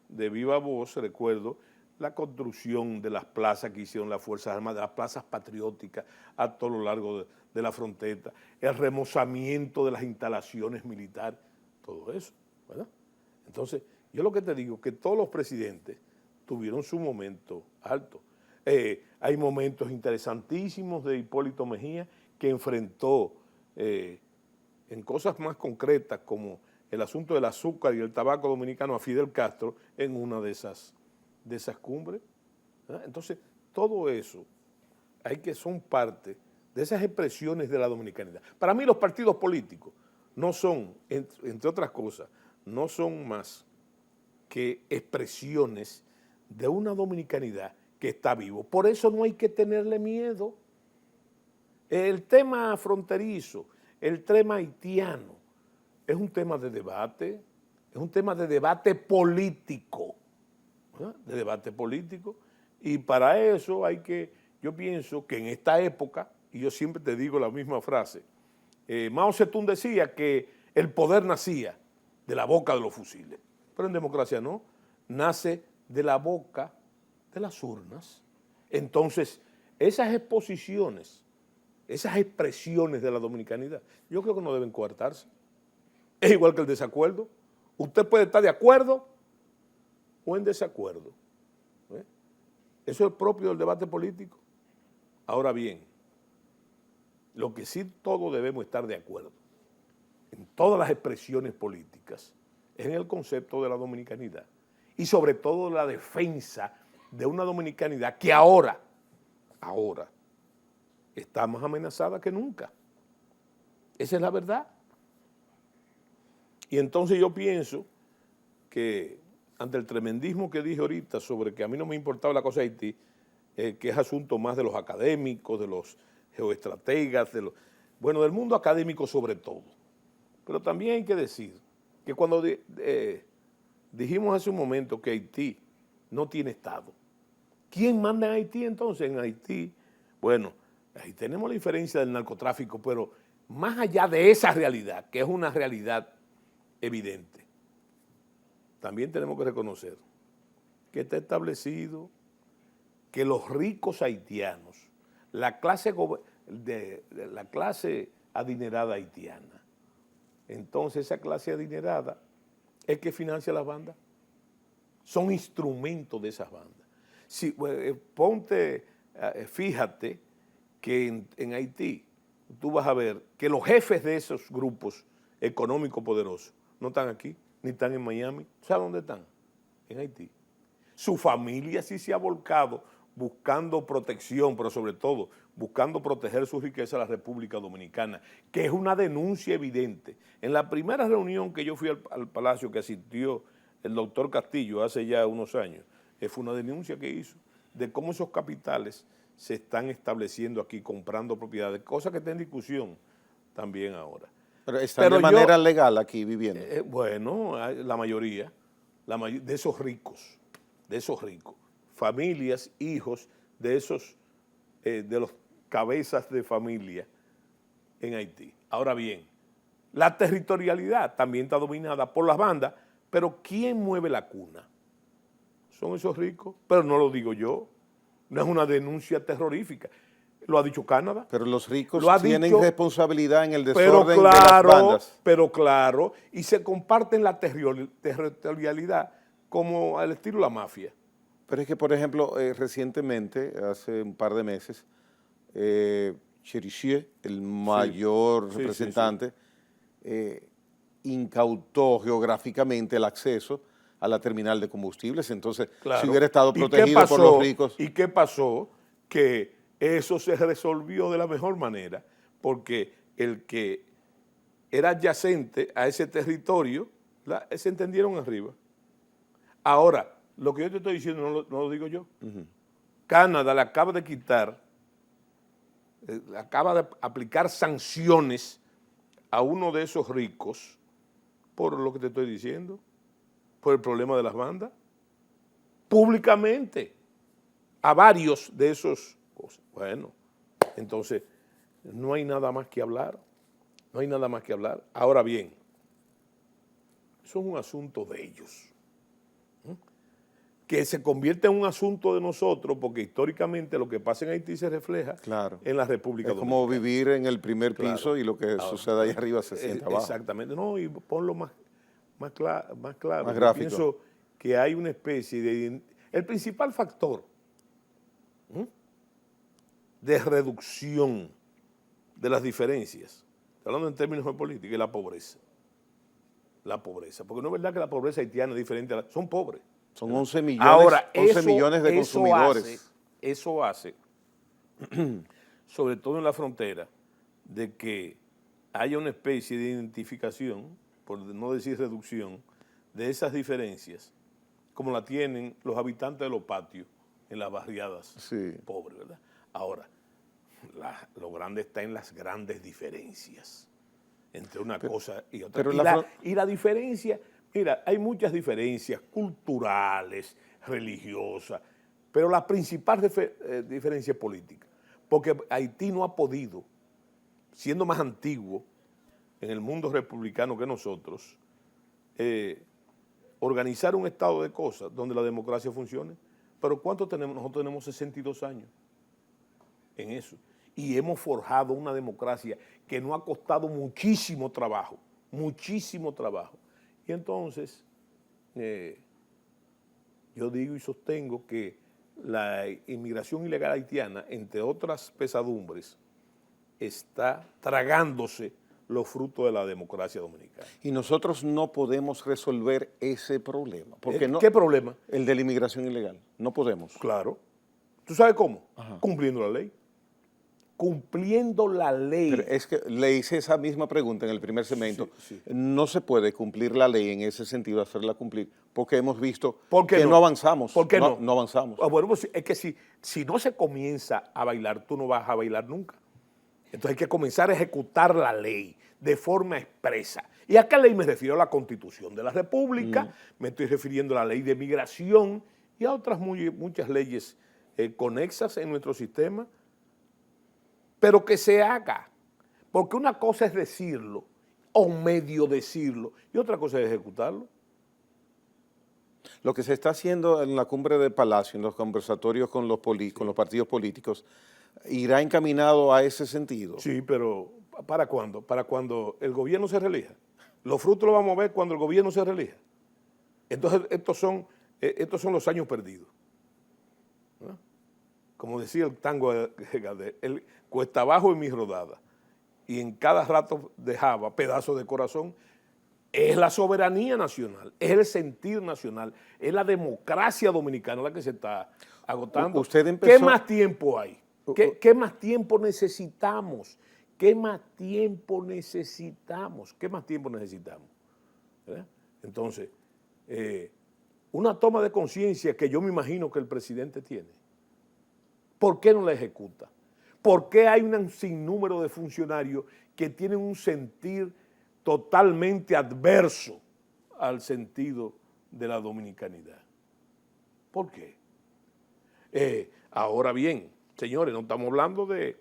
de viva voz recuerdo la construcción de las plazas que hicieron las Fuerzas Armadas, las plazas patrióticas a todo lo largo de la frontera, el remozamiento de las instalaciones militares, todo eso, ¿verdad? Entonces, yo lo que te digo es que todos los presidentes tuvieron su momento alto. Hay momentos interesantísimos de Hipólito Mejía, que enfrentó en cosas más concretas como el asunto del azúcar y el tabaco dominicano a Fidel Castro en una de esas cumbres, ¿verdad? Entonces, todo eso son parte de esas expresiones de la dominicanidad. Para mí los partidos políticos no son, entre otras cosas, no son más que expresiones de una dominicanidad que está vivo. Por eso no hay que tenerle miedo. El tema fronterizo, el tema haitiano, es un tema de debate, es un tema de debate político, ¿verdad? De debate político, y para eso yo pienso que en esta época, y yo siempre te digo la misma frase, Mao Zedong decía que el poder nacía de la boca de los fusiles, pero en democracia no, nace de la boca de las urnas. Entonces, esas exposiciones, esas expresiones de la dominicanidad, yo creo que no deben coartarse. Es igual que el desacuerdo. Usted puede estar de acuerdo o en desacuerdo. Eso es propio del debate político. Ahora bien, lo que sí todos debemos estar de acuerdo en todas las expresiones políticas es en el concepto de la dominicanidad y sobre todo la defensa de una dominicanidad que ahora está más amenazada que nunca. Esa es la verdad. Y entonces yo pienso que ante el tremendismo que dije ahorita sobre que a mí no me importaba la cosa de Haití, que es asunto más de los académicos, de los geoestrategas, del mundo académico sobre todo. Pero también hay que decir que cuando dijimos hace un momento que Haití no tiene Estado, ¿quién manda en Haití entonces? En Haití, bueno, ahí tenemos la diferencia del narcotráfico, pero más allá de esa realidad, que es una realidad evidente, también tenemos que reconocer que está establecido que los ricos haitianos, la clase adinerada haitiana, entonces esa clase adinerada es que financia las bandas, son instrumentos de esas bandas. Si, fíjate que en Haití tú vas a ver que los jefes de esos grupos económicos poderosos no están aquí, ni están en Miami. ¿Sabes dónde están? En Haití. Su familia sí se ha volcado buscando protección, pero sobre todo buscando proteger su riqueza a la República Dominicana, que es una denuncia evidente. En la primera reunión que yo fui al Palacio, que asistió el doctor Castillo hace ya unos años, fue una denuncia que hizo de cómo esos capitales se están estableciendo aquí, comprando propiedades, cosa que está en discusión también ahora. Pero están de manera legal aquí viviendo. Bueno, la mayoría de esos ricos, familias, hijos de esos, de los cabezas de familia en Haití. Ahora bien, la territorialidad también está dominada por las bandas, pero ¿quién mueve la cuna? Son esos ricos, pero no lo digo yo, no es una denuncia terrorífica, lo ha dicho Canadá. Pero los ricos tienen responsabilidad en el desorden de las bandas. Pero claro, y se comparten la territorialidad como al estilo la mafia. Pero es que, por ejemplo, recientemente, hace un par de meses, Cherichier, el mayor representante, incautó geográficamente el acceso a la terminal de combustibles. Entonces, claro, si hubiera estado protegido por los ricos... ¿Y qué pasó? Que eso se resolvió de la mejor manera, porque el que era adyacente a ese territorio, se entendieron arriba. Ahora, lo que yo te estoy diciendo no lo digo yo. Canadá le acaba de quitar, acaba de aplicar sanciones a uno de esos ricos por lo que te estoy diciendo, por el problema de las bandas, públicamente, a varios de esos cosas. Bueno, entonces no hay nada más que hablar, no hay nada más que hablar. Ahora bien, eso es un asunto de ellos, que se convierte en un asunto de nosotros, porque históricamente lo que pasa en Haití se refleja en la República Dominicana. Es como vivir en el primer piso y lo que sucede ahí arriba se siente abajo. Exactamente, no, y ponlo más claro. Más gráfico. Yo pienso que hay una especie de... El principal factor de reducción de las diferencias, hablando en términos de política, es la pobreza. La pobreza, porque no es verdad que la pobreza haitiana es diferente, son pobres. Son 11 millones, ahora, 11 millones de consumidores. Eso hace, sobre todo en la frontera, de que haya una especie de identificación, por no decir reducción, de esas diferencias, como la tienen los habitantes de los patios en las barriadas pobres, ¿verdad? Ahora, lo grande está en las grandes diferencias entre una cosa y otra. Y la diferencia, mira, hay muchas diferencias culturales, religiosas, pero la principal diferencia es política, porque Haití no ha podido, siendo más antiguo en el mundo republicano que nosotros, organizar un estado de cosas donde la democracia funcione. Pero ¿cuánto tenemos? Nosotros tenemos 62 años en eso. Y hemos forjado una democracia que nos ha costado muchísimo trabajo, muchísimo trabajo. Y entonces, yo digo y sostengo que la inmigración ilegal haitiana, entre otras pesadumbres, está tragándose los frutos de la democracia dominicana. Y nosotros no podemos resolver ese problema. ¿Qué problema? El de la inmigración ilegal. No podemos. Claro. ¿Tú sabes cómo? Cumpliendo la ley. Cumpliendo la ley. Pero es que le hice esa misma pregunta en el primer segmento. No se puede cumplir la ley en ese sentido, hacerla cumplir, porque hemos visto que no avanzamos. ¿Por qué no? No avanzamos. Bueno, pues es que si no se comienza a bailar, tú no vas a bailar nunca. Entonces hay que comenzar a ejecutar la ley de forma expresa. ¿Y a qué ley me refiero? A la Constitución de la República, me estoy refiriendo a la ley de migración y a otras muchas leyes conexas en nuestro sistema, pero que se haga, porque una cosa es decirlo o medio decirlo y otra cosa es ejecutarlo. Lo que se está haciendo en la cumbre de Palacio, en los conversatorios con los partidos políticos, ¿irá encaminado a ese sentido? Sí, pero ¿para cuándo? Para cuando el gobierno se reelija. Los frutos los vamos a ver cuando el gobierno se reelija. Entonces, estos son los años perdidos. ¿No? Como decía el tango de Gardel, el cuesta abajo en mi rodada y en cada rato dejaba pedazos de corazón. Es la soberanía nacional, es el sentir nacional, es la democracia dominicana la que se está agotando. ¿Qué más tiempo hay? ¿Qué más tiempo necesitamos? ¿Qué más tiempo necesitamos? ¿Qué más tiempo necesitamos? ¿Verdad? Entonces, una toma de conciencia que yo me imagino que el presidente tiene. ¿Por qué no la ejecuta? ¿Por qué hay un sinnúmero de funcionarios que tienen un sentir totalmente adverso al sentido de la dominicanidad? ¿Por qué? Ahora bien, señores, no estamos hablando de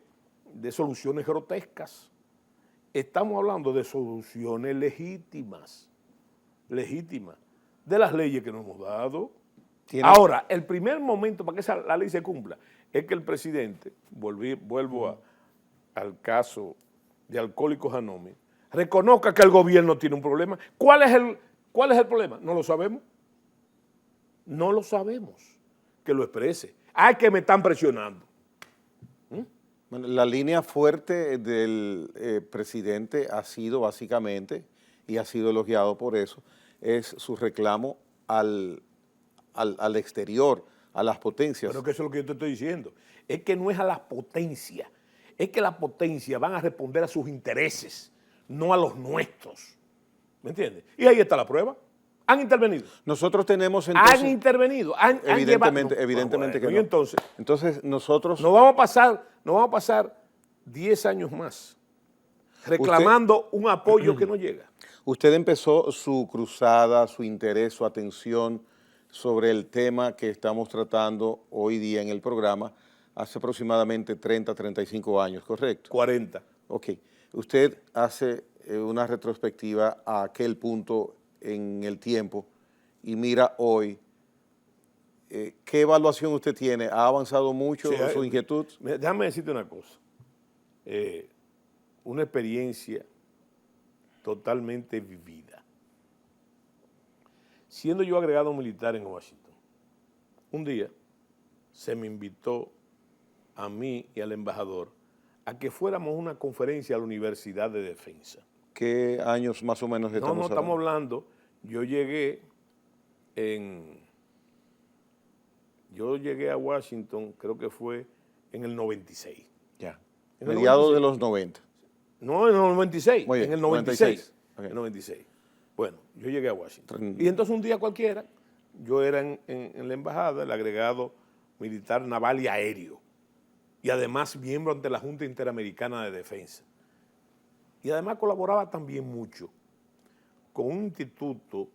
soluciones grotescas, estamos hablando de soluciones legítimas, de las leyes que nos hemos dado. Ahora, el primer momento para que la ley se cumpla es que el presidente, vuelvo al caso de Alcohólicos Anónimos, reconozca que el gobierno tiene un problema. ¿Cuál es el problema? No lo sabemos. No lo sabemos. Que lo exprese. Ay, que me están presionando. Bueno, la línea fuerte del presidente ha sido básicamente, y ha sido elogiado por eso, es su reclamo al exterior, a las potencias. Pero que eso es lo que yo te estoy diciendo. Es que no es a las potencias, es que las potencias van a responder a sus intereses, no a los nuestros. ¿Me entiendes? Y ahí está la prueba. Han intervenido. Nosotros tenemos entonces... Han intervenido. Evidentemente que no. Y entonces nosotros... Nos vamos a pasar 10 años más reclamando un apoyo que no llega. Usted empezó su cruzada, su interés, su atención sobre el tema que estamos tratando hoy día en el programa hace aproximadamente 30, 35 años, ¿correcto? 40. Ok. Usted hace una retrospectiva a aquel punto en el tiempo y mira hoy, ¿qué evaluación usted tiene? ¿Ha avanzado mucho su inquietud? Déjame decirte una cosa. Una experiencia totalmente vivida. Siendo yo agregado militar en Washington, un día se me invitó a mí y al embajador a que fuéramos a una conferencia a la Universidad de Defensa. ¿Qué años más o menos estamos hablando? Estamos hablando, yo llegué a Washington, creo que fue en el 96. Ya, mediados de los 90. No, en el 96, Muy bien, en el 96. Okay. En el 96. Bueno, yo llegué a Washington. Y entonces un día cualquiera, yo era en la embajada, el agregado militar naval y aéreo, y además miembro ante la Junta Interamericana de Defensa. Y además colaboraba también mucho con un instituto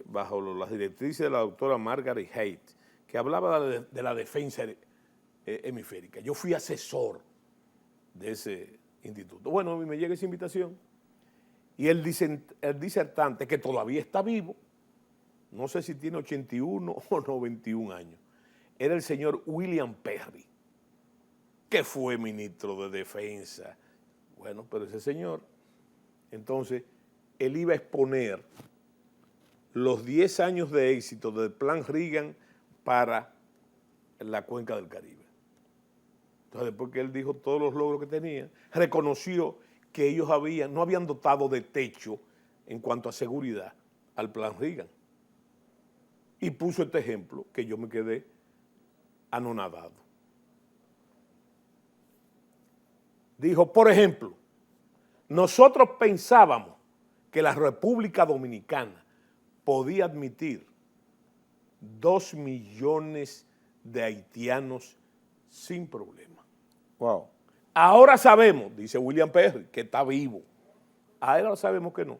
bajo las directrices de la doctora Margaret Haight, que hablaba de la defensa hemisférica. Yo fui asesor de ese instituto. Bueno, me llega esa invitación y el disertante, que todavía está vivo, no sé si tiene 81 o 91 años, era el señor William Perry, que fue ministro de Defensa. Bueno, pero ese señor, entonces, él iba a exponer los 10 años de éxito del Plan Reagan para la cuenca del Caribe. Entonces, después que él dijo todos los logros que tenía, reconoció que ellos no habían dotado de techo en cuanto a seguridad al Plan Reagan. Y puso este ejemplo que yo me quedé anonadado. Dijo, por ejemplo, nosotros pensábamos que la República Dominicana podía admitir 2 millones de haitianos sin problema. Wow. Ahora sabemos, dice William Perry, que está vivo. Ahora sabemos que no.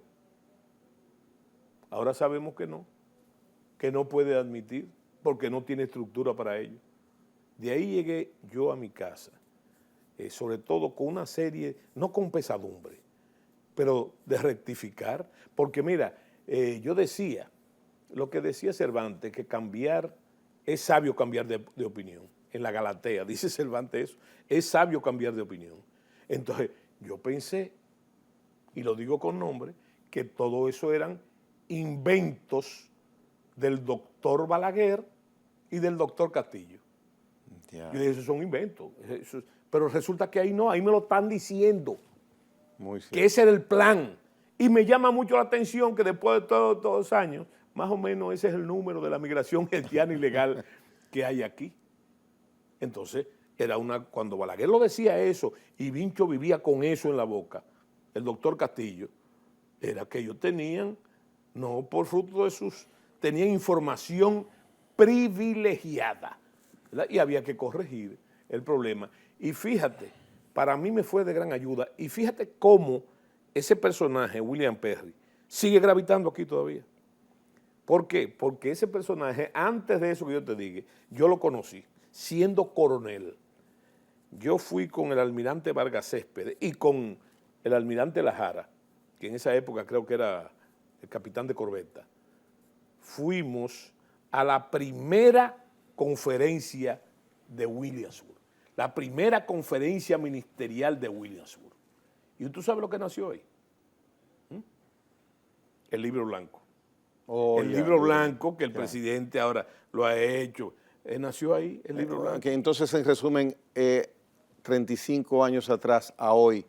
Ahora sabemos que no puede admitir porque no tiene estructura para ello. De ahí llegué yo a mi casa, sobre todo con una serie, no con pesadumbre, pero de rectificar, porque mira, yo decía, lo que decía Cervantes, que es sabio cambiar de opinión. En la Galatea, dice Cervantes eso, es sabio cambiar de opinión. Entonces, yo pensé, y lo digo con nombre, que todo eso eran inventos del doctor Balaguer y del doctor Castillo. Yeah. Yo dije, esos son inventos. Pero resulta que ahí no, ahí me lo están diciendo. Que ese era el plan. Y me llama mucho la atención que después de todos los años, más o menos ese es el número de la migración haitiana ilegal que hay aquí. Entonces, cuando Balaguer lo decía eso y Vincho vivía con eso en la boca, el doctor Castillo, era que ellos tenían, no por fruto tenían información privilegiada, ¿verdad? Y había que corregir el problema. Y fíjate, para mí me fue de gran ayuda, y fíjate cómo ese personaje, William Perry, sigue gravitando aquí todavía. ¿Por qué? Porque ese personaje, antes de eso que yo te diga, yo lo conocí, siendo coronel. Yo fui con el almirante Vargas Céspedes y con el almirante Lajara, que en esa época creo que era el capitán de corbeta. Fuimos a la primera conferencia de Williamsburg, la primera conferencia ministerial de Williamsburg. ¿Y tú sabes lo que nació ahí? El libro blanco. Oh, el libro blanco que el presidente ahora lo ha hecho. Nació ahí el libro blanco. Que entonces, en resumen, 35 años atrás a hoy,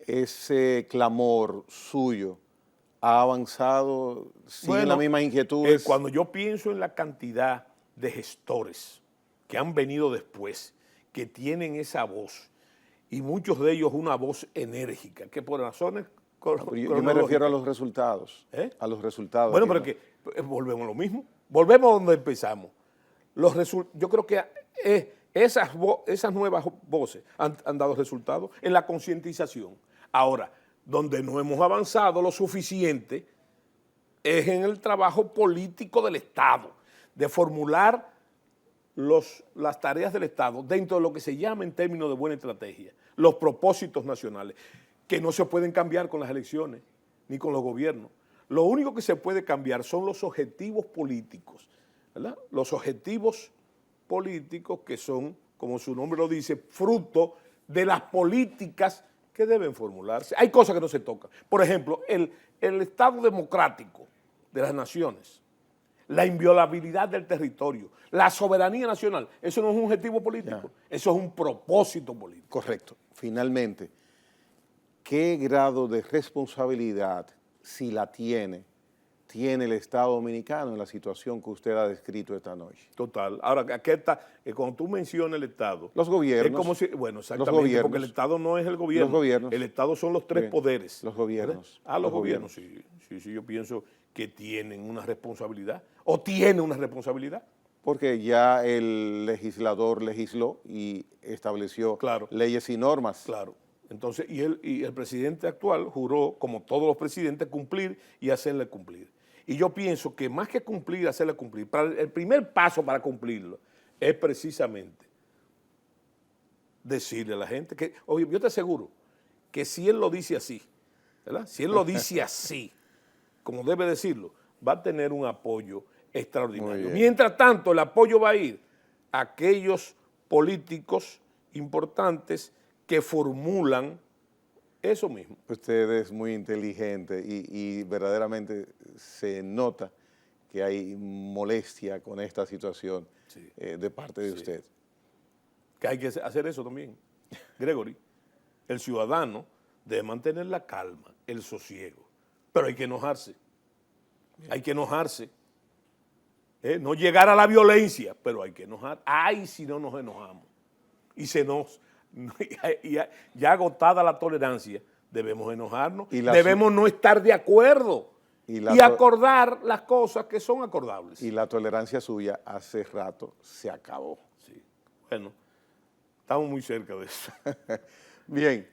ese clamor suyo ha avanzado, sigue las mismas inquietudes. Cuando yo pienso en la cantidad de gestores que han venido después, que tienen esa voz, y muchos de ellos una voz enérgica, que por razones... Yo me refiero a los resultados. A los resultados. Bueno, pero que volvemos a lo mismo. Volvemos a donde empezamos. Yo creo que esas nuevas voces han dado resultados en la concientización. Ahora, donde no hemos avanzado lo suficiente es en el trabajo político del Estado, de formular las tareas del Estado dentro de lo que se llama en términos de buena estrategia, los propósitos nacionales, que no se pueden cambiar con las elecciones ni con los gobiernos. Lo único que se puede cambiar son los objetivos políticos, ¿verdad? Los objetivos políticos que son, como su nombre lo dice, fruto de las políticas que deben formularse. Hay cosas que no se tocan. Por ejemplo, el Estado democrático de las naciones, la inviolabilidad del territorio, la soberanía nacional, eso no es un objetivo político, eso es un propósito político. Correcto. Finalmente, ¿qué grado de responsabilidad, si la tiene el Estado Dominicano en la situación que usted ha descrito esta noche? Total. Ahora, aquí está, cuando tú mencionas el Estado... Los gobiernos. Es como si, bueno, exactamente, porque el Estado no es el gobierno. Los gobiernos. El Estado son los tres poderes. Los gobiernos. ¿Verdad? Los gobiernos, sí, yo pienso que tienen una responsabilidad, o tiene una responsabilidad. Porque ya el legislador legisló y estableció leyes y normas. Claro. Entonces, y el presidente actual juró, como todos los presidentes, cumplir y hacerle cumplir. Y yo pienso que más que cumplir, hacerle cumplir, el primer paso para cumplirlo es precisamente decirle a la gente que, oye, yo te aseguro que si él lo dice así, ¿verdad? Si él lo dice así, como debe decirlo, va a tener un apoyo extraordinario. Mientras tanto, el apoyo va a ir a aquellos políticos importantes que formulan eso mismo. Usted es muy inteligente y verdaderamente se nota que hay molestia con esta situación de parte de usted. Que hay que hacer eso también, Gregory. El ciudadano debe mantener la calma, el sosiego, pero hay que enojarse. Hay que enojarse. No llegar a la violencia, pero hay que enojar. Ay, si no nos enojamos. Y ya agotada la tolerancia, debemos enojarnos, debemos no estar de acuerdo y acordar las cosas que son acordables. Y la tolerancia suya hace rato se acabó. Sí, bueno, estamos muy cerca de eso. Bien,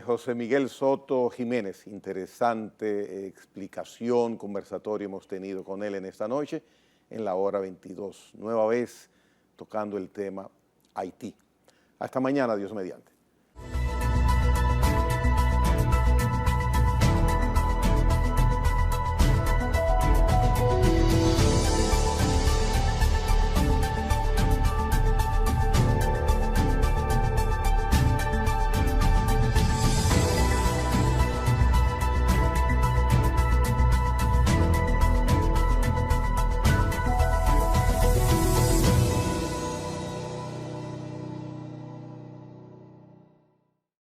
José Miguel Soto Jiménez, interesante explicación, conversatorio hemos tenido con él en esta noche, en la hora 22, nueva vez tocando el tema Haití. Hasta mañana, Dios mediante.